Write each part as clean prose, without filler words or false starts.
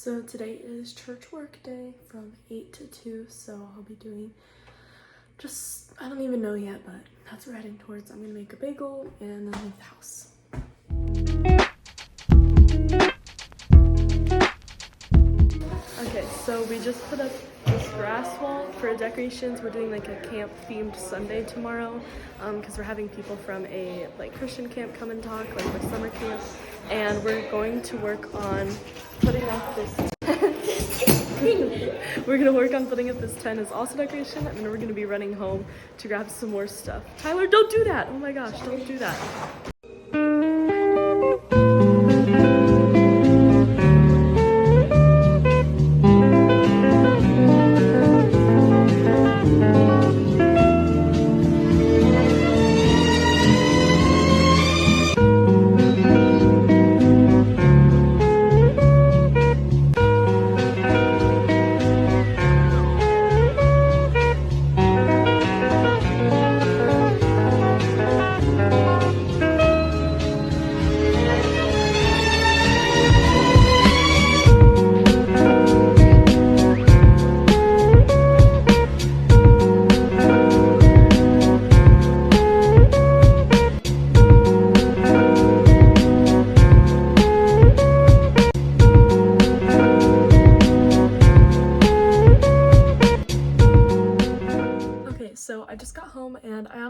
So today is church work day from 8 to 2, so I'll be doing just, I don't even know yet, but that's what we're heading towards. I'm gonna make a bagel and then leave the house. Okay, so we just put up this grass wall for decorations. We're doing like a camp themed Sunday tomorrow because we're having people from a Christian camp come and talk, like for summer camp, and we're going to work on putting up this we're gonna work on putting up this tent as also decoration, and then we're gonna be running home to grab some more stuff. Tyler, don't do that! Oh my gosh, don't do that. So I just got home, and I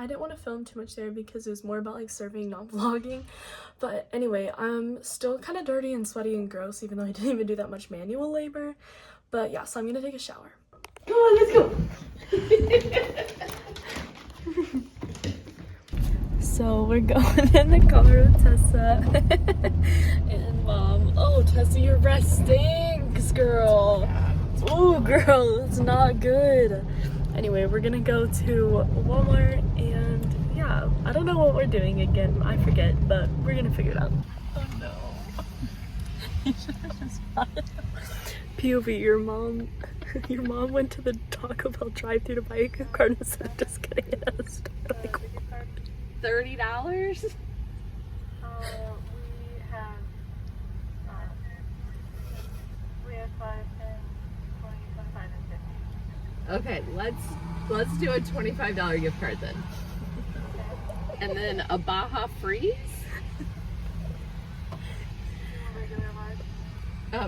didn't want to film too much there because it was more about like serving, not vlogging. But anyway, I'm still kind of dirty and sweaty and gross, even though I didn't even do that much manual labor. But yeah, so I'm gonna take a shower. Come on, let's go. So we're going in the car with Tessa and Mom. Oh, Tessa, you're resting, girl. Oh, girl, it's not good. Anyway, we're gonna go to Walmart, and yeah, I don't know what we're doing again. I forget, but we're gonna figure it out. Oh no. You should have just POV, your mom went to the Taco Bell drive-thru to buy a gift card instead of just getting it at the store. Like, $30? we have 5, 10, 20, 25, and 50. Okay, let's do a $25 gift card then. And then a Baja Freeze?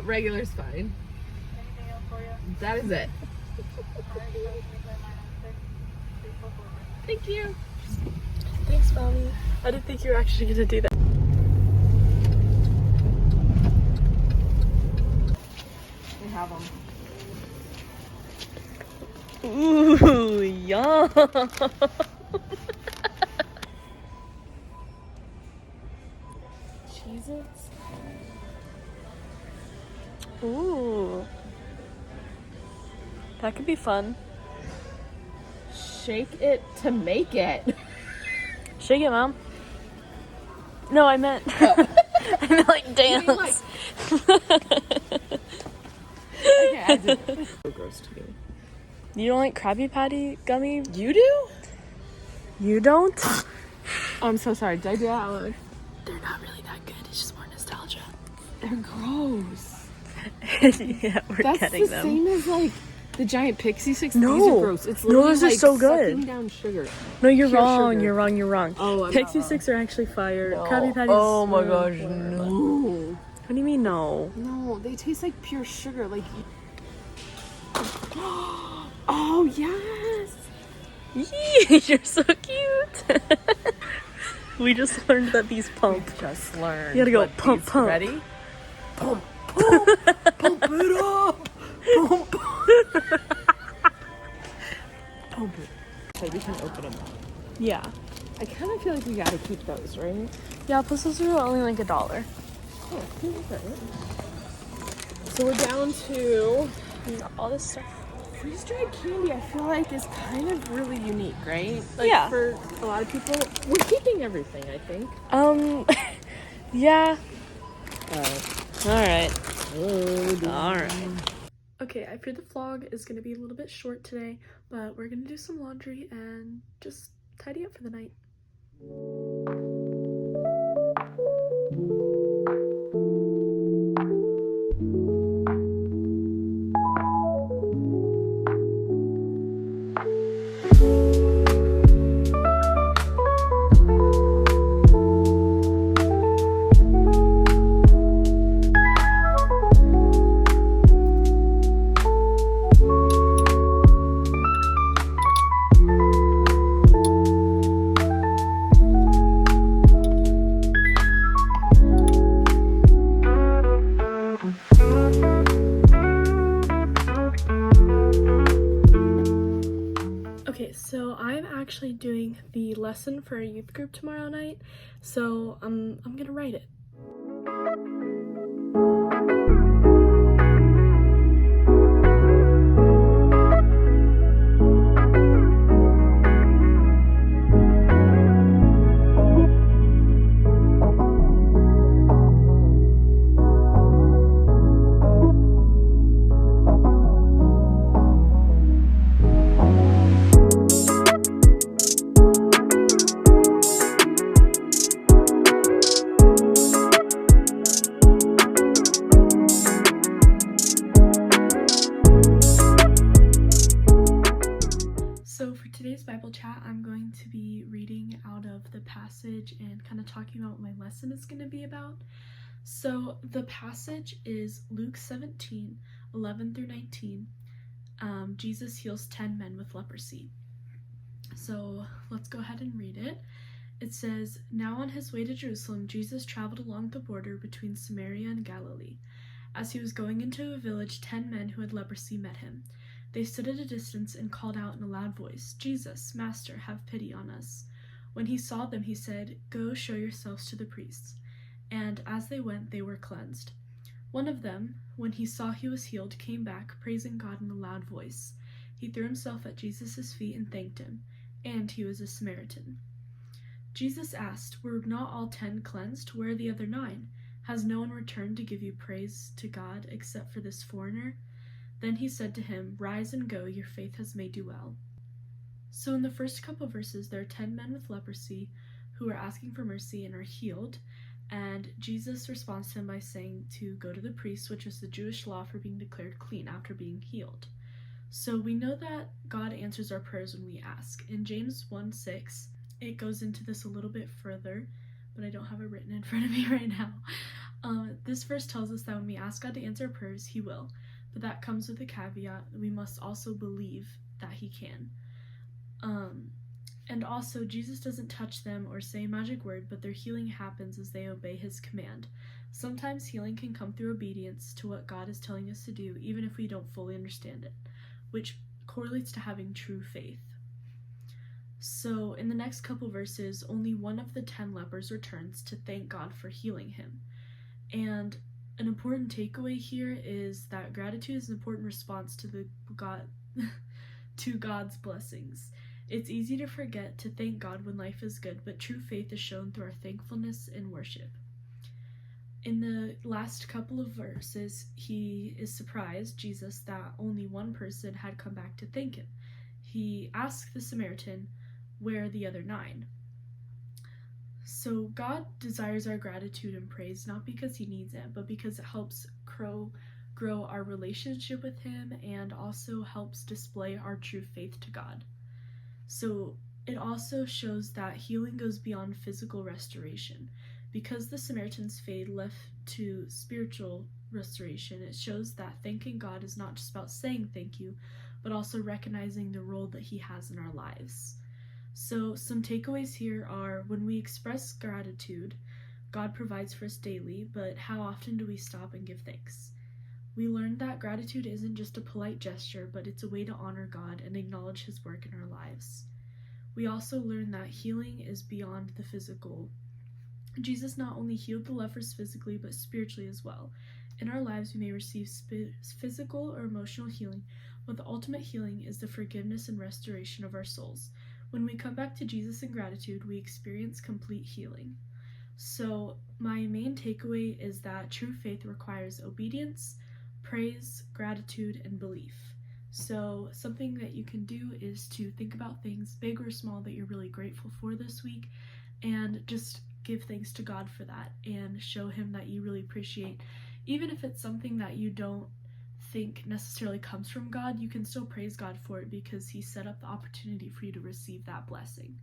Regular's fine. Anything else for you? That is it. Thank you. Thanks, Mommy. I didn't think you were actually gonna do that. We have them. Ooh, yum. Cheez-Its. Ooh. That could be fun. Shake it to make it. Shake it, Mom. No, I meant Oh. I meant like dance. You mean, like... Okay, I did. So gross to me. You don't like Krabby Patty gummy? You do? You don't? Oh, I'm so sorry. Did I do that out loud? They're not really that good. It's just more nostalgia. They're gross. Yeah, we're That's getting the them. same as like the giant pixie sticks. No. These are gross. It's No, literally those are like so good. sucking down sugar. No, you're Pure wrong. sugar. You're wrong. You're wrong. Oh, I'm Pixie not sticks are actually fire. No. Krabby Patties. Oh my gosh, no. What do you mean no? No, they taste like pure sugar. Like. Oh yes. Yee, you're so cute. We just learned that these pump. Just learned. You gotta go what pump, these- pump. Ready? Pump, pump, pump it up. Pump. Pump it. So we can open them. Yeah. I kind of feel like we gotta keep those, right? Yeah, plus those are only like $1. Oh, okay. So we're down to We got all this stuff. freeze-dried candy. I feel like is kind of really unique, right? Like Yeah. for a lot of people, we're keeping everything. I think. Yeah. All Alright. right. Alright. Okay, I fear the vlog is gonna be a little bit short today, but we're gonna do some laundry and just tidy up for the night. Okay, so I'm actually doing the lesson for a youth group tomorrow night, so I'm gonna write it. So for today's Bible chat, I'm going to be reading out of the passage and kind of talking about what my lesson is going to be about. So the passage is Luke 17:11-19. Jesus heals 10 men with leprosy. So let's go ahead and read it. It says, "Now on his way to Jerusalem, Jesus traveled along the border between Samaria and Galilee. As he was going into a village, 10 men who had leprosy met him. They stood at a distance and called out in a loud voice, 'Jesus, Master, have pity on us.' When he saw them, he said, 'Go show yourselves to the priests.' And as they went, they were cleansed. One of them, when he saw he was healed, came back, praising God in a loud voice. He threw himself at Jesus' feet and thanked him, and he was a Samaritan. Jesus asked, 'Were not all 10 cleansed? Where are the other 9? Has no one returned to give you praise to God except for this foreigner?' Then he said to him, 'Rise and go, your faith has made you well.'" So in the first couple verses, there are 10 men with leprosy who are asking for mercy and are healed. And Jesus responds to them by saying to go to the priest, which is the Jewish law for being declared clean after being healed. So we know that God answers our prayers when we ask. In James 1:6, it goes into this a little bit further, but I don't have it written in front of me right now. This verse tells us that when we ask God to answer our prayers, he will. But that comes with a caveat that we must also believe that he can. And also, Jesus doesn't touch them or say a magic word, but their healing happens as they obey his command. Sometimes healing can come through obedience to what God is telling us to do, even if we don't fully understand it, which correlates to having true faith. So in the next couple verses, only one of the 10 lepers returns to thank God for healing him. And an important takeaway here is that gratitude is an important response to God's blessings. It's easy to forget to thank God when life is good, but true faith is shown through our thankfulness and worship. In the last couple of verses, he is surprised, Jesus, that only one person had come back to thank him. He asked the Samaritan, "Where are the other 9? So God desires our gratitude and praise, not because he needs it, but because it helps grow our relationship with him and also helps display our true faith to God. So it also shows that healing goes beyond physical restoration. Because the Samaritan's faith left to spiritual restoration, it shows that thanking God is not just about saying thank you, but also recognizing the role that he has in our lives. So some takeaways here are, when we express gratitude, God provides for us daily, but how often do we stop and give thanks? We learned that gratitude isn't just a polite gesture, but it's a way to honor God and acknowledge his work in our lives. We also learned that healing is beyond the physical. Jesus not only healed the lepers physically, but spiritually as well. In our lives, we may receive physical or emotional healing, but the ultimate healing is the forgiveness and restoration of our souls. When we come back to Jesus in gratitude, we experience complete healing. So my main takeaway is that true faith requires obedience, praise, gratitude, and belief. So something that you can do is to think about things, big or small, that you're really grateful for this week, and just give thanks to God for that and show him that you really appreciate. Even if it's something that you don't think necessarily comes from God, you can still praise God for it because he set up the opportunity for you to receive that blessing.